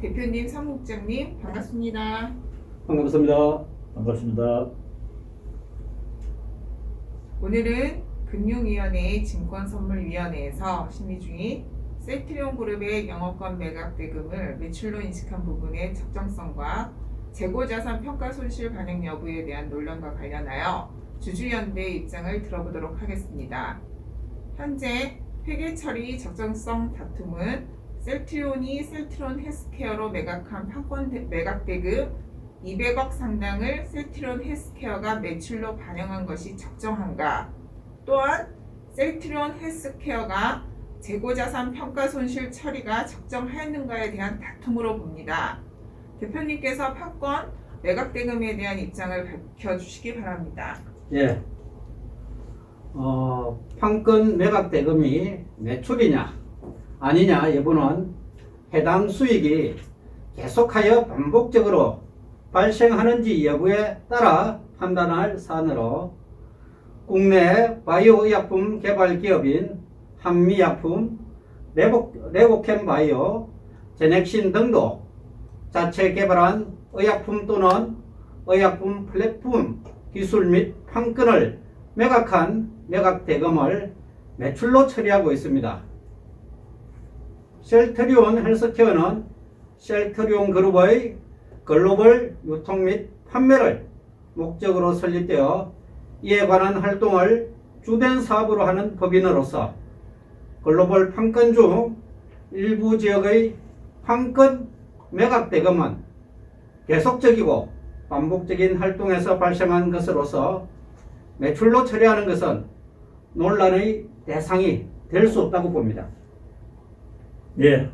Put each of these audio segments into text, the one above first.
대표님, 사무국장님 반갑습니다. 반갑습니다. 반갑습니다. 오늘은 금융위원회 증권선물위원회에서 심의 중인 셀트리온 그룹의 영업권 매각 대금을 매출로 인식한 부분의 적정성과 재고자산 평가 손실 반영 여부에 대한 논란과 관련하여 주주연대의 입장을 들어보도록 하겠습니다. 현재 회계 처리 적정성 다툼은 셀트리온이 셀트리온 헬스케어로 매각한 판권 매각 대금 200억 상당을 셀트리온 헬스케어가 매출로 반영한 것이 적정한가, 또한 셀트리온 헬스케어가 재고자산 평가 손실 처리가 적정하였는가에 대한 다툼으로 봅니다. 대표님께서 판권 매각 대금에 대한 입장을 밝혀주시기 바랍니다. 예. 판권 매각 대금이 매출이냐 아니냐 여부는 해당 수익이 계속하여 반복적으로 발생하는지 여부에 따라 판단할 사안으로 국내 바이오의약품 개발 기업인 한미약품, 레고캠 바이오, 제넥신 등도 자체 개발한 의약품 또는 의약품 플랫폼 기술 및 판권을 매각한 매각 대금을 매출로 처리하고 있습니다. 셀트리온 헬스케어는 셀트리온 그룹의 글로벌 유통 및 판매를 목적으로 설립되어 이에 관한 활동을 주된 사업으로 하는 법인으로서 글로벌 판권 중 일부 지역의 판권 매각 대금은 계속적이고 반복적인 활동에서 발생한 것으로서 매출로 처리하는 것은 논란의 대상이 될 수 없다고 봅니다. 예,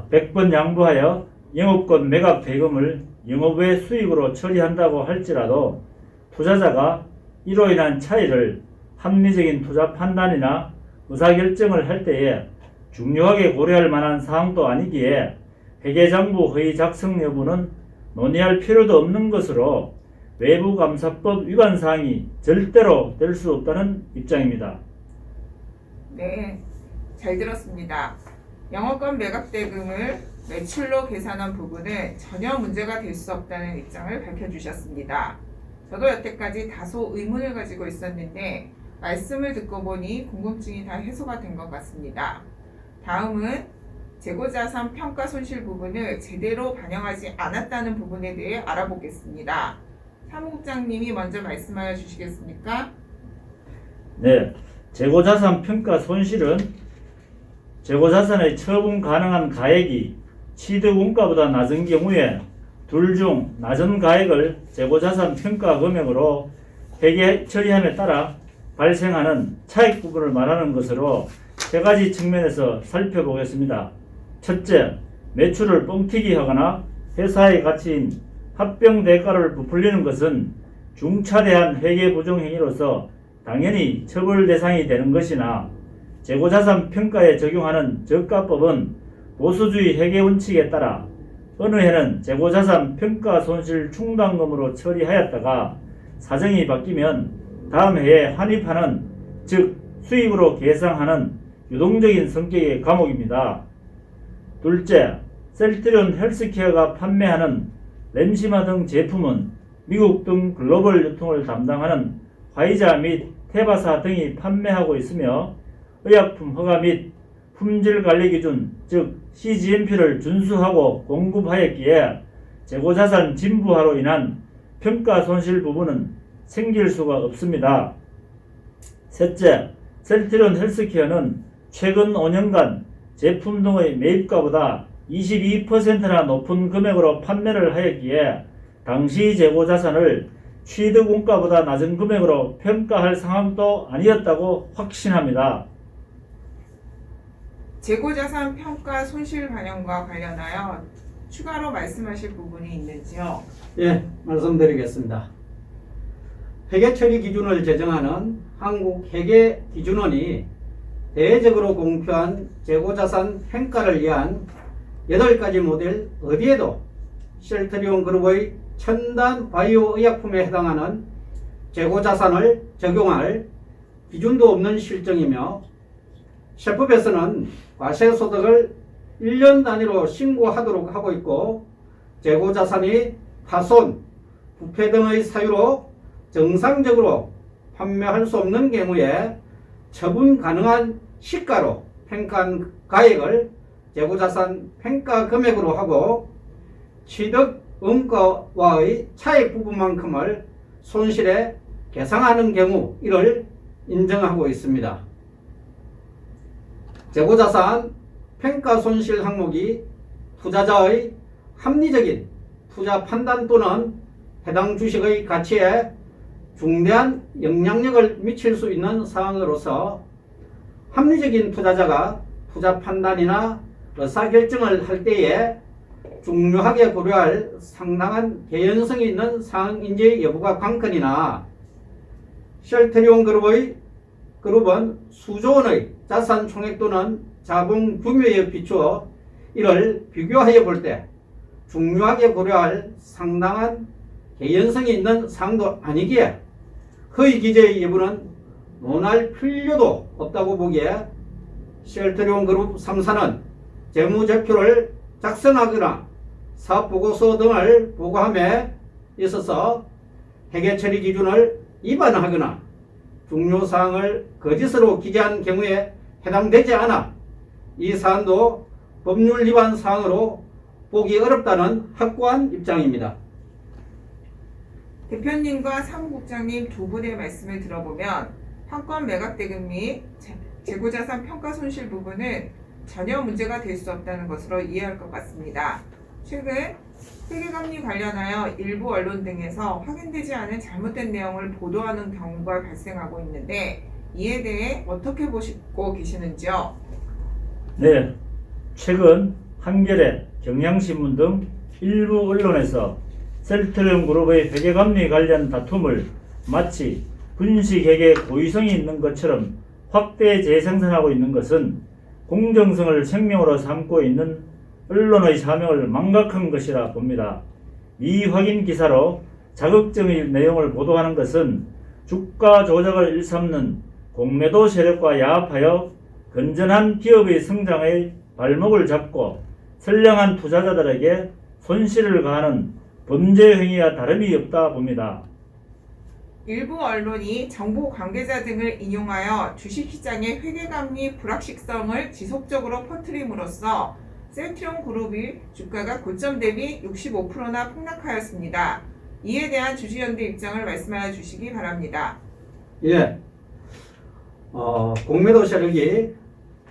100번 양보하여 영업권 매각 대금을 영업외 수익으로 처리한다고 할지라도 투자자가 이로 인한 차이를 합리적인 투자 판단이나 의사결정을 할 때에 중요하게 고려할 만한 사항도 아니기에 회계장부 허위 작성 여부는 논의할 필요도 없는 것으로 외부감사법 위반 사항이 절대로 될 수 없다는 입장입니다. 네, 잘 들었습니다. 영업권 매각 대금을 매출로 계산한 부분은 전혀 문제가 될 수 없다는 입장을 밝혀주셨습니다. 저도 여태까지 다소 의문을 가지고 있었는데 말씀을 듣고 보니 궁금증이 다 해소가 된 것 같습니다. 다음은 재고자산 평가 손실 부분을 제대로 반영하지 않았다는 부분에 대해 알아보겠습니다. 사무국장님이 먼저 말씀하여 주시겠습니까? 네, 재고자산 평가 손실은 재고자산의 처분 가능한 가액이 취득원가보다 낮은 경우에 둘 중 낮은 가액을 재고자산 평가 금액으로 회계 처리함에 따라 발생하는 차익 부분을 말하는 것으로 세 가지 측면에서 살펴보겠습니다. 첫째, 매출을 뻥튀기 하거나 회사의 가치인 합병 대가를 부풀리는 것은 중차대한 회계 부정 행위로서 당연히 처벌 대상이 되는 것이나 재고자산 평가에 적용하는 저가법은 보수주의 회계 원칙에 따라 어느 해는 재고자산 평가 손실 충당금으로 처리하였다가 사정이 바뀌면 다음 해에 환입하는, 즉 수입으로 계상하는 유동적인 성격의 과목입니다. 둘째, 셀트리온 헬스케어가 판매하는 램시마 등 제품은 미국 등 글로벌 유통을 담당하는 화이자 및 테바사 등이 판매하고 있으며 의약품 허가 및 품질 관리 기준, 즉 CGMP를 준수하고 공급하였기에 재고자산 진부화로 인한 평가 손실 부분은 생길 수가 없습니다. 셋째, 셀트리온 헬스케어는 최근 5년간 제품 등의 매입가보다 22%나 높은 금액으로 판매를 하였기에 당시 재고자산을 취득원가보다 낮은 금액으로 평가할 상황도 아니었다고 확신합니다. 재고자산 평가 손실 반영과 관련하여 추가로 말씀하실 부분이 있는지요? 예, 말씀드리겠습니다. 회계처리 기준을 제정하는 한국회계기준원이 대외적으로 공표한 재고자산 평가를 위한 8가지 모델 어디에도 셀트리온 그룹의 첨단 바이오 의약품에 해당하는 재고자산을 적용할 기준도 없는 실정이며 세법에서는 과세소득을 1년 단위로 신고하도록 하고 있고 재고자산이 파손, 부패 등의 사유로 정상적으로 판매할 수 없는 경우에 처분 가능한 시가로 평가한 가액을 재고자산 평가 금액으로 하고 취득 원가와의 차익 부분만큼을 손실에 계상하는 경우 이를 인정하고 있습니다. 재고자산 평가 손실 항목이 투자자의 합리적인 투자 판단 또는 해당 주식의 가치에 중대한 영향력을 미칠 수 있는 사항으로서 합리적인 투자자가 투자 판단이나 의사결정을 할 때에 중요하게 고려할 상당한 개연성이 있는 사항인지 여부가 관건이나 쉘트리온 그룹은 수조 원의 자산 총액 또는 자본 규모에 비추어 이를 비교하여 볼 때 중요하게 고려할 상당한 개연성이 있는 사항도 아니기에 허위 기재의 여부는 논할 필요도 없다고 보기에 쉘트리온 그룹 3사는 재무제표를 작성하거나 사업보고서 등을 보고함에 있어서 회계처리 기준을 위반하거나 중요사항을 거짓으로 기재한 경우에 해당되지 않아 이 사안도 법률 위반 사항으로 보기 어렵다는 확고한 입장입니다. 대표님과 사무국장님 두 분의 말씀을 들어보면 판권 매각대금 및 재고자산 평가 손실 부분은 전혀 문제가 될 수 없다는 것으로 이해할 것 같습니다. 최근 회계감리 관련하여 일부 언론 등에서 확인되지 않은 잘못된 내용을 보도하는 경우가 발생하고 있는데 이에 대해 어떻게 보시고 계시는지요? 네, 최근 한겨레, 경향신문 등 일부 언론에서 셀트리온 그룹의 회계감리 관련 다툼을 마치 분식회계 고의성이 있는 것처럼 확대 재생산하고 있는 것은 공정성을 생명으로 삼고 있는 언론의 사명을 망각한 것이라 봅니다. 미확인 기사로 자극적인 내용을 보도하는 것은 주가 조작을 일삼는 공매도 세력과 야합하여 건전한 기업의 성장의 발목을 잡고 선량한 투자자들에게 손실을 가하는 범죄 행위와 다름이 없다 봅니다. 일부 언론이 정부 관계자 등을 인용하여 주식시장의 회계감리 불확실성을 지속적으로 퍼뜨림으로써 셀트리온 그룹의 주가가 고점 대비 65%나 폭락하였습니다. 이에 대한 주주연대 입장을 말씀하여 주시기 바랍니다. 예, 공매도 세력이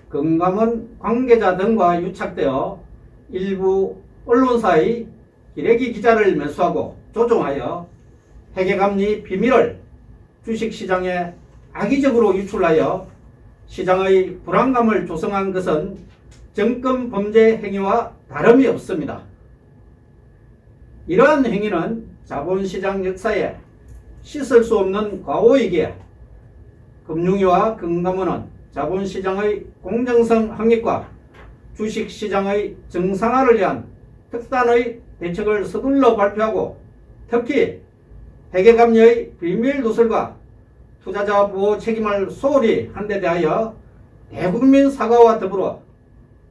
금감원 관계자 등과 유착되어 일부 언론사의 기레기 기자를 매수하고 조종하여 회계감리 비밀을 주식시장에 악의적으로 유출하여 시장의 불안감을 조성한 것은 정권 범죄 행위와 다름이 없습니다. 이러한 행위는 자본시장 역사에 씻을 수 없는 과오이기에 금융위와 금감원은 자본시장의 공정성 확립과 주식시장의 정상화를 위한 특단의 대책을 서둘러 발표하고 특히 회계감리의 비밀 누설과 투자자 보호 책임을 소홀히 한 데 대하여 대국민 사과와 더불어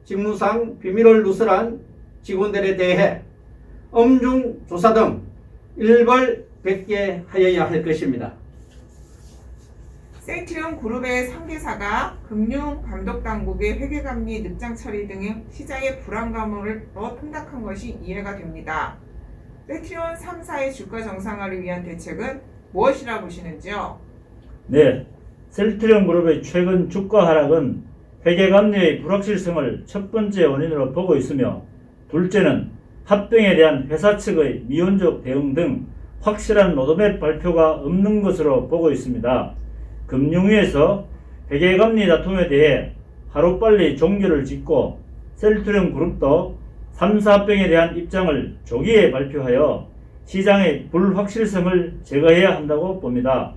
직무상 비밀을 누설한 직원들에 대해 엄중 조사 등 일벌백계하여야 할 것입니다. 셀트리온 그룹의 3개사가 금융감독당국의 회계감리 늑장 처리 등의 시장의 불안감으로 폭락한 것이 이해가 됩니다. 셀트리온 3사의 주가 정상화를 위한 대책은 무엇이라 보시는지요? 네, 셀트리온 그룹의 최근 주가 하락은 회계감리의 불확실성을 첫 번째 원인으로 보고 있으며 둘째는 합병에 대한 회사 측의 미온적 대응 등 확실한 로드맵 발표가 없는 것으로 보고 있습니다. 금융위에서 회계감리 다툼에 대해 하루빨리 종결을 짓고 셀트리온 그룹도 3사 합병에 대한 입장을 조기에 발표하여 시장의 불확실성을 제거해야 한다고 봅니다.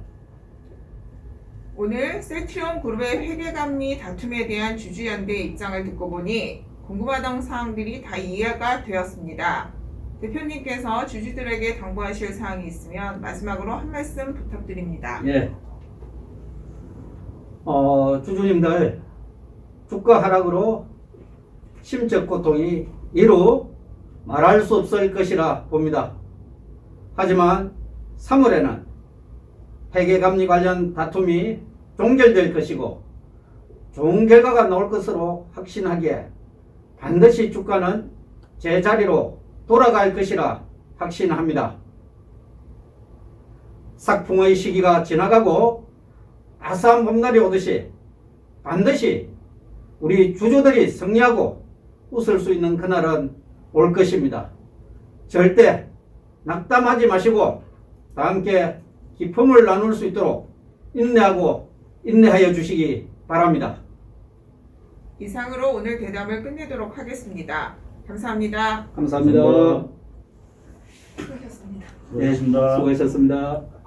오늘 셀트리온 그룹의 회계감리 다툼에 대한 주주연대의 입장을 듣고 보니 궁금하던 사항들이 다 이해가 되었습니다. 대표님께서 주주들에게 당부하실 사항이 있으면 마지막으로 한 말씀 부탁드립니다. 예. 주주님들 주가 하락으로 심적 고통이 이루 말할 수 없을 것이라 봅니다. 하지만 3월에는 회계감리 관련 다툼이 종결될 것이고 좋은 결과가 나올 것으로 확신하기에 반드시 주가는 제자리로 돌아갈 것이라 확신합니다. 삭풍의 시기가 지나가고 따스한 봄날이 오듯이 반드시 우리 주주들이 승리하고 웃을 수 있는 그날은 올 것입니다. 절대 낙담하지 마시고 다 함께 기쁨을 나눌 수 있도록 인내하여 주시기 바랍니다. 이상으로 오늘 대담을 끝내도록 하겠습니다. 감사합니다. 감사합니다. 수고하셨습니다. 수고하셨습니다. 수고하셨습니다.